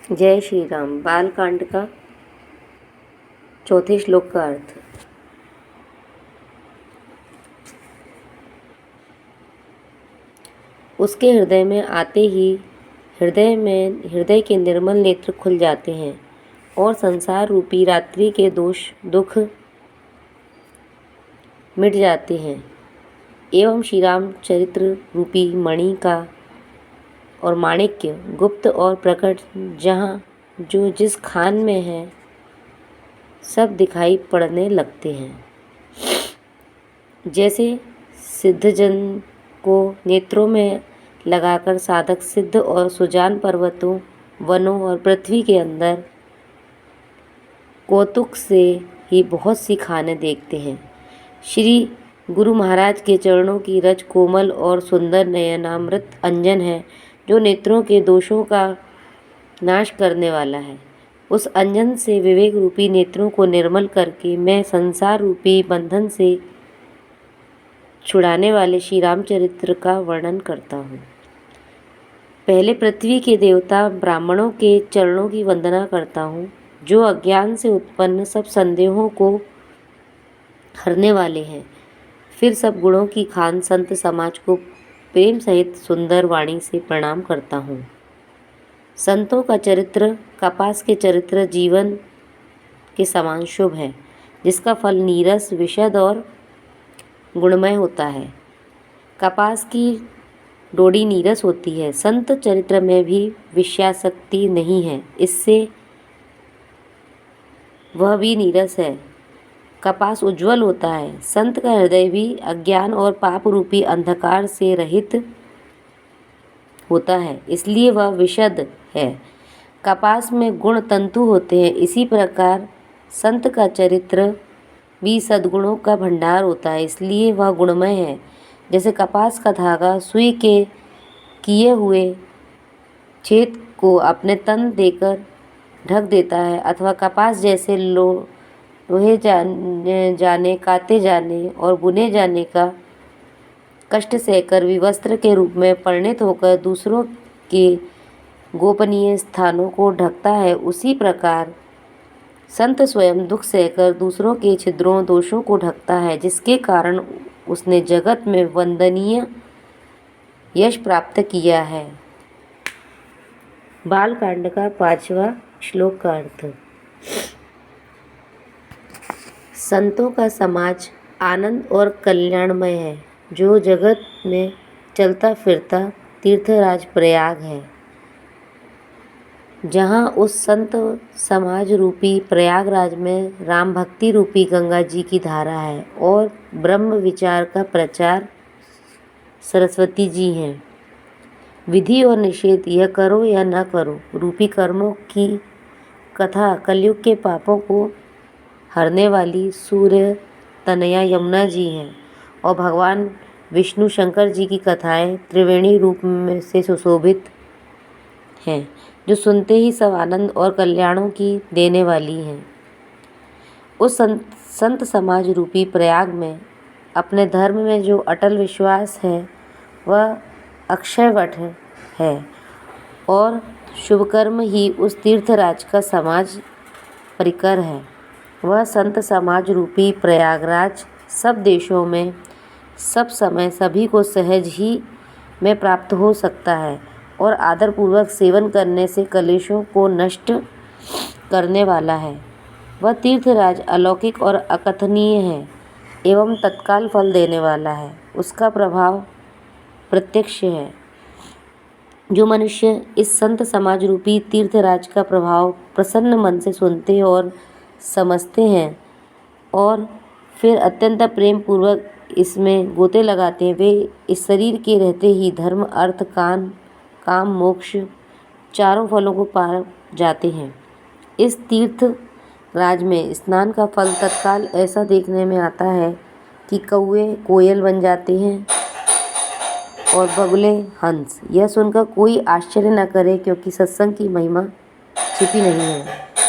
जय श्री राम। बालकांड का चौथे श्लोक का अर्थ। उसके हृदय में आते ही हृदय के निर्मल नेत्र खुल जाते हैं और संसार रूपी रात्रि के दुख मिट जाते हैं एवं श्री राम चरित्र रूपी मणि का और माणिक्य गुप्त और प्रकट जहाँ जो जिस खान में है सब दिखाई पड़ने लगते हैं। जैसे सिद्धजन को नेत्रों में लगाकर साधक सिद्ध और सुजान पर्वतों, वनों और पृथ्वी के अंदर कौतुक से ही बहुत सी खानें देखते हैं। श्री गुरु महाराज के चरणों की रज कोमल और सुंदर नयनामृत अंजन है जो नेत्रों के दोषों का नाश करने वाला है। उस अंजन से विवेक रूपी नेत्रों को निर्मल करके मैं संसार रूपी बंधन से छुड़ाने वाले श्री रामचरित्र का वर्णन करता हूँ। पहले पृथ्वी के देवता ब्राह्मणों के चरणों की वंदना करता हूँ जो अज्ञान से उत्पन्न सब संदेहों को हरने वाले हैं। फिर सब गुणों की खान संत समाज को प्रेम सहित सुंदर वाणी से प्रणाम करता हूँ। संतों का चरित्र कपास के चरित्र जीवन के समान शुभ है जिसका फल नीरस विशद और गुणमय होता है। कपास की डोडी नीरस होती है, संत चरित्र में भी विषयासक्ति नहीं है, इससे वह भी नीरस है। कपास उज्जवल होता है, संत का हृदय भी अज्ञान और पाप रूपी अंधकार से रहित होता है, इसलिए वह विशद है। कपास में गुण तंतु होते हैं, इसी प्रकार संत का चरित्र भी सद्गुणों का भंडार होता है, इसलिए वह गुणमय है। जैसे कपास का धागा सुई के किए हुए छेद को अपने तन देकर ढक देता है अथवा कपास जैसे लोहे जाने काते जाने और बुने जाने का कष्ट सहकर विवस्त्र के रूप में परिणत होकर दूसरों के गोपनीय स्थानों को ढकता है, उसी प्रकार संत स्वयं दुख सहकर दूसरों के छिद्रों दोषों को ढकता है, जिसके कारण उसने जगत में वंदनीय यश प्राप्त किया है। बालकांड का 5वां श्लोक का अर्थ। संतों का समाज आनंद और कल्याणमय है जो जगत में चलता फिरता तीर्थराज प्रयाग है। जहाँ उस संत समाज रूपी प्रयागराज में राम भक्ति रूपी गंगा जी की धारा है और ब्रह्म विचार का प्रचार सरस्वती जी हैं। विधि और निषेध, यह करो या न करो रूपी कर्मों की कथा कलयुग के पापों को हरने वाली सूर्य तनया यमुना जी हैं और भगवान विष्णु शंकर जी की कथाएं त्रिवेणी रूप में से सुशोभित हैं जो सुनते ही सब आनंद और कल्याणों की देने वाली हैं। उस संत समाज रूपी प्रयाग में अपने धर्म में जो अटल विश्वास है वह अक्षयवट है और शुभकर्म ही उस तीर्थराज का समाज परिकर है। वह संत समाज रूपी प्रयागराज सब देशों में सब समय सभी को सहज ही में प्राप्त हो सकता है और आदरपूर्वक सेवन करने से कलेशों को नष्ट करने वाला है। वह तीर्थराज अलौकिक और अकथनीय है एवं तत्काल फल देने वाला है। उसका प्रभाव प्रत्यक्ष है। जो मनुष्य इस संत समाज रूपी तीर्थराज का प्रभाव प्रसन्न मन से सुनते और समझते हैं और फिर अत्यंत प्रेम पूर्वक इसमें गोते लगाते हैं, वे इस शरीर के रहते ही धर्म अर्थ काम मोक्ष चारों फलों को पा जाते हैं। इस तीर्थ राज में स्नान का फल तत्काल ऐसा देखने में आता है कि कौवे कोयल बन जाते हैं और बगुले हंस। यह सुनकर कोई आश्चर्य न करे क्योंकि सत्संग की महिमा छिपी नहीं है।